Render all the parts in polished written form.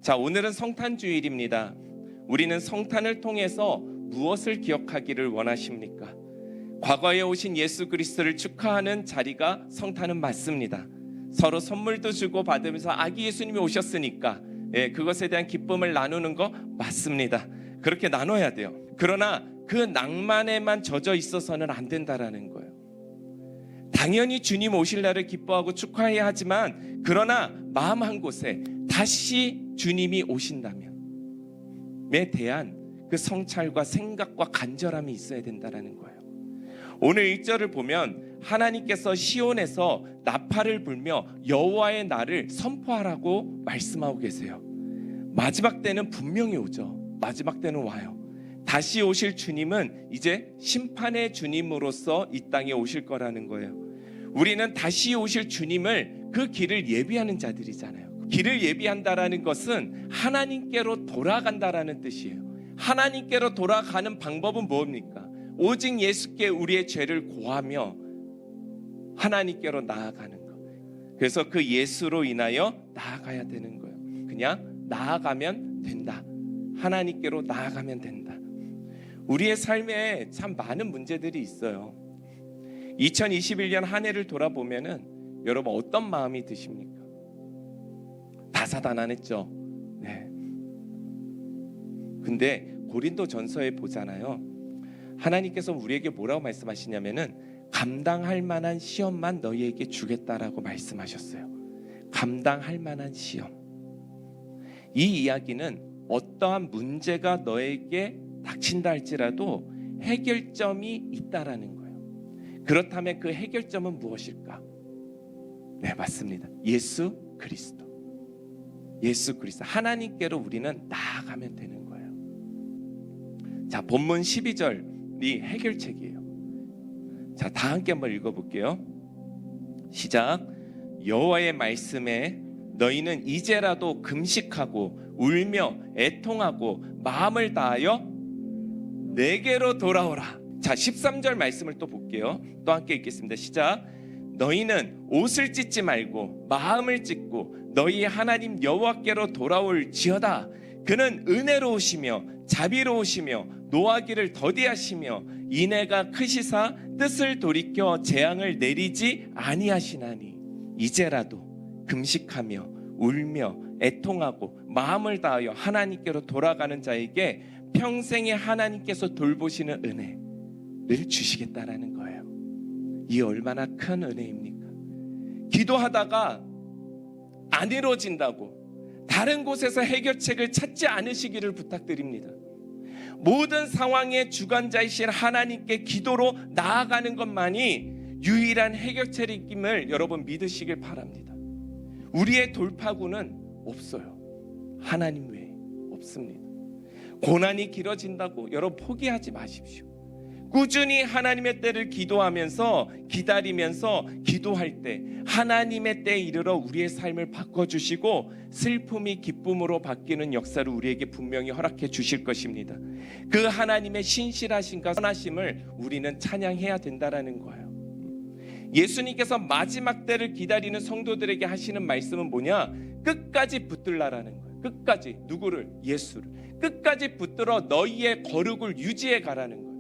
자, 오늘은 성탄주일입니다. 우리는 성탄을 통해서 무엇을 기억하기를 원하십니까? 과거에 오신 예수 그리스도를 축하하는 자리가 성탄은 맞습니다. 서로 선물도 주고 받으면서 아기 예수님이 오셨으니까 그것에 대한 기쁨을 나누는 거 맞습니다. 그렇게 나눠야 돼요. 그러나 그 낭만에만 젖어 있어서는 안 된다라는 거예요. 당연히 주님 오실 날을 기뻐하고 축하해야 하지만, 그러나 마음 한 곳에 다시 주님이 오신다면에 대한 그 성찰과 생각과 간절함이 있어야 된다라는 거예요. 오늘 1절을 보면 하나님께서 시온에서 나팔을 불며 여호와의 날을 선포하라고 말씀하고 계세요. 마지막 때는 분명히 오죠. 마지막 때는 와요. 다시 오실 주님은 이제 심판의 주님으로서 이 땅에 오실 거라는 거예요. 우리는 다시 오실 주님을 그 길을 예비하는 자들이잖아요. 길을 예비한다라는 것은 하나님께로 돌아간다라는 뜻이에요. 하나님께로 돌아가는 방법은 뭡니까? 오직 예수께 우리의 죄를 고하며 하나님께로 나아가는 것. 그래서 그 예수로 인하여 나아가야 되는 거예요. 그냥 나아가면 된다. 하나님께로 나아가면 된다. 우리의 삶에 참 많은 문제들이 있어요. 2021년 한 해를 돌아보면은 여러분 어떤 마음이 드십니까? 다사다난했죠. 네. 근데 고린도전서에 보잖아요. 하나님께서 우리에게 뭐라고 말씀하시냐면은 감당할 만한 시험만 너희에게 주겠다라고 말씀하셨어요. 감당할 만한 시험. 이 이야기는 어떠한 문제가 너에게 닥친다 할지라도 해결점이 있다라는 거예요. 그렇다면 그 해결점은 무엇일까? 네, 맞습니다. 예수 그리스도. 예수 그리스도. 하나님께로 우리는 나아가면 되는 거예요. 자, 본문 12절이 해결책이에요. 자, 다 함께 한번 읽어볼게요. 시작. 여호와의 말씀에 너희는 이제라도 금식하고 울며 애통하고 마음을 다하여 내게로 돌아오라. 자, 13절 말씀을 또 볼게요. 또 함께 읽겠습니다. 시작. 너희는 옷을 찢지 말고 마음을 찢고 너희 하나님 여호와께로 돌아올지어다. 그는 은혜로우시며 자비로우시며 노하기를 더디하시며 인애가 크시사 뜻을 돌이켜 재앙을 내리지 아니하시나니 이제라도 금식하며 울며 애통하고 마음을 다하여 하나님께로 돌아가는 자에게 평생에 하나님께서 돌보시는 은혜를 주시겠다라는 거예요. 이 얼마나 큰 은혜입니까? 기도하다가 안 이루어진다고 다른 곳에서 해결책을 찾지 않으시기를 부탁드립니다. 모든 상황의 주관자이신 하나님께 기도로 나아가는 것만이 유일한 해결책임을 여러분 믿으시길 바랍니다. 우리의 돌파구는 없어요. 하나님 외에 없습니다. 고난이 길어진다고 여러분 포기하지 마십시오. 꾸준히 하나님의 때를 기도하면서 기다리면서 기도할 때 하나님의 때에 이르러 우리의 삶을 바꿔주시고 슬픔이 기쁨으로 바뀌는 역사를 우리에게 분명히 허락해 주실 것입니다. 그 하나님의 신실하심과 선하심을 우리는 찬양해야 된다라는 거예요. 예수님께서 마지막 때를 기다리는 성도들에게 하시는 말씀은 뭐냐? 끝까지 붙들라라는 거예요. 끝까지. 누구를? 예수를. 끝까지 붙들어 너희의 거룩을 유지해 가라는 거예요.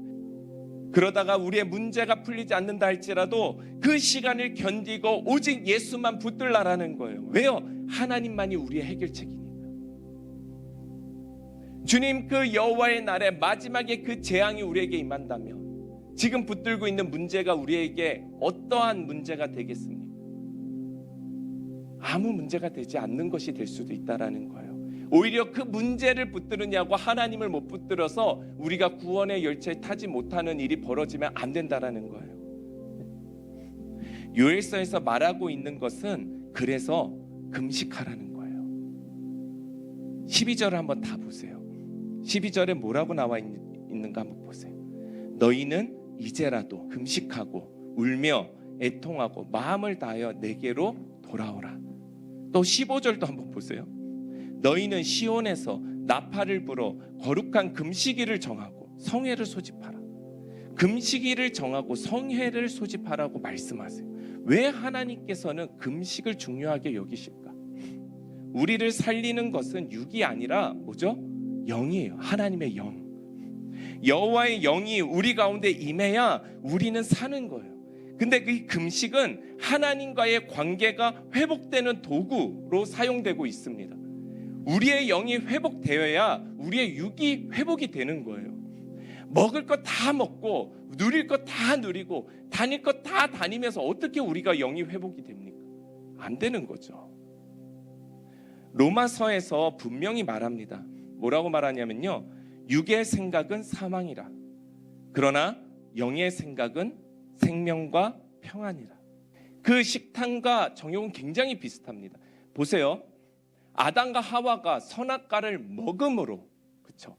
그러다가 우리의 문제가 풀리지 않는다 할지라도 그 시간을 견디고 오직 예수만 붙들라라는 거예요. 왜요? 하나님만이 우리의 해결책이니까. 주님 그 여호와의 날에 마지막에 그 재앙이 우리에게 임한다면 지금 붙들고 있는 문제가 우리에게 어떠한 문제가 되겠습니까? 아무 문제가 되지 않는 것이 될 수도 있다라는 거예요. 오히려 그 문제를 붙들느냐고 하나님을 못 붙들어서 우리가 구원의 열차에 타지 못하는 일이 벌어지면 안 된다라는 거예요. 요엘서에서 말하고 있는 것은 그래서 금식하라는 거예요. 12절을 한번 다 보세요. 12절에 뭐라고 나와 있는가 한번 보세요. 너희는 이제라도 금식하고 울며 애통하고 마음을 다하여 내게로 돌아오라. 또 15절도 한번 보세요. 너희는 시온에서 나팔을 불어 거룩한 금식일을 정하고 성회를 소집하라. 금식일을 정하고 성회를 소집하라고 말씀하세요. 왜 하나님께서는 금식을 중요하게 여기실까? 우리를 살리는 것은 육이 아니라 뭐죠? 영이에요. 하나님의 영. 여호와의 영이 우리 가운데 임해야 우리는 사는 거예요. 근데 그 금식은 하나님과의 관계가 회복되는 도구로 사용되고 있습니다. 우리의 영이 회복되어야 우리의 육이 회복이 되는 거예요. 먹을 것 다 먹고 누릴 것 다 누리고 다닐 것 다 다니면서 어떻게 우리가 영이 회복이 됩니까? 안 되는 거죠. 로마서에서 분명히 말합니다. 뭐라고 말하냐면요, 육의 생각은 사망이라, 그러나 영의 생각은 생명과 평안이라. 그 식탐과 정욕은 굉장히 비슷합니다. 보세요. 아담과 하와가 선악과를 먹음으로, 그렇죠?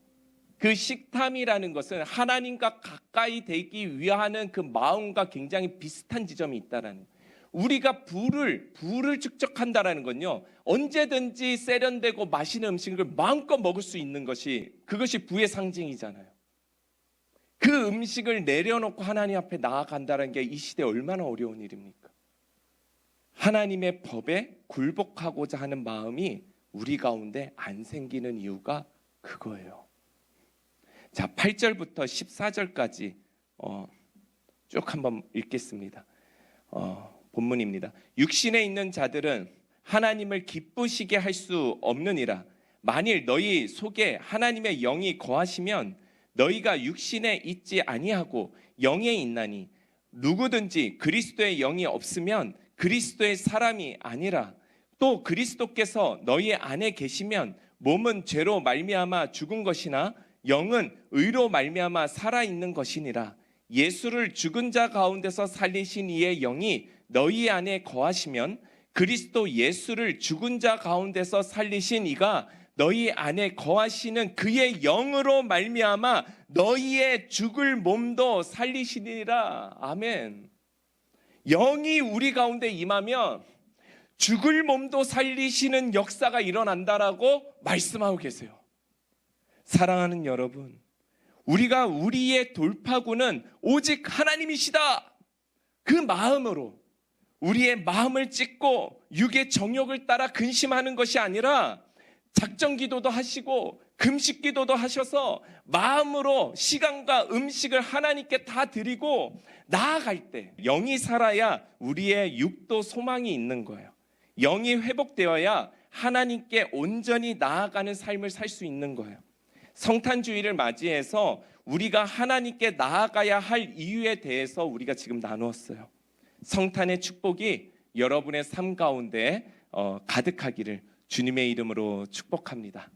그 식탐이라는 것은 하나님과 가까이 되기 위하는 그 마음과 굉장히 비슷한 지점이 있다라는. 우리가 부를 축적한다라는 건요, 언제든지 세련되고 맛있는 음식을 마음껏 먹을 수 있는 그것이 부의 상징이잖아요. 그 음식을 내려놓고 하나님 앞에 나아간다는 게 이 시대에 얼마나 어려운 일입니까? 하나님의 법에 굴복하고자 하는 마음이 우리 가운데 안 생기는 이유가 그거예요. 자, 8절부터 14절까지 쭉 한번 읽겠습니다. 본문입니다. 육신에 있는 자들은 하나님을 기쁘시게 할 수 없느니라. 만일 너희 속에 하나님의 영이 거하시면 너희가 육신에 있지 아니하고 영에 있나니, 누구든지 그리스도의 영이 없으면 그리스도의 사람이 아니라. 또 그리스도께서 너희 안에 계시면 몸은 죄로 말미암아 죽은 것이나 영은 의로 말미암아 살아있는 것이니라. 예수를 죽은 자 가운데서 살리신 이의 영이 너희 안에 거하시면 그리스도 예수를 죽은 자 가운데서 살리신 이가 너희 안에 거하시는 그의 영으로 말미암아 너희의 죽을 몸도 살리시니라. 아멘. 영이 우리 가운데 임하면 죽을 몸도 살리시는 역사가 일어난다라고 말씀하고 계세요. 사랑하는 여러분, 우리의 돌파구는 오직 하나님이시다, 그 마음으로 우리의 마음을 찢고 육의 정욕을 따라 근심하는 것이 아니라 작정 기도도 하시고 금식 기도도 하셔서 마음으로 시간과 음식을 하나님께 다 드리고 나아갈 때 영이 살아야 우리의 육도 소망이 있는 거예요. 영이 회복되어야 하나님께 온전히 나아가는 삶을 살 수 있는 거예요. 성탄주의를 맞이해서 우리가 하나님께 나아가야 할 이유에 대해서 우리가 지금 나누었어요. 성탄의 축복이 여러분의 삶 가운데 가득하기를 주님의 이름으로 축복합니다.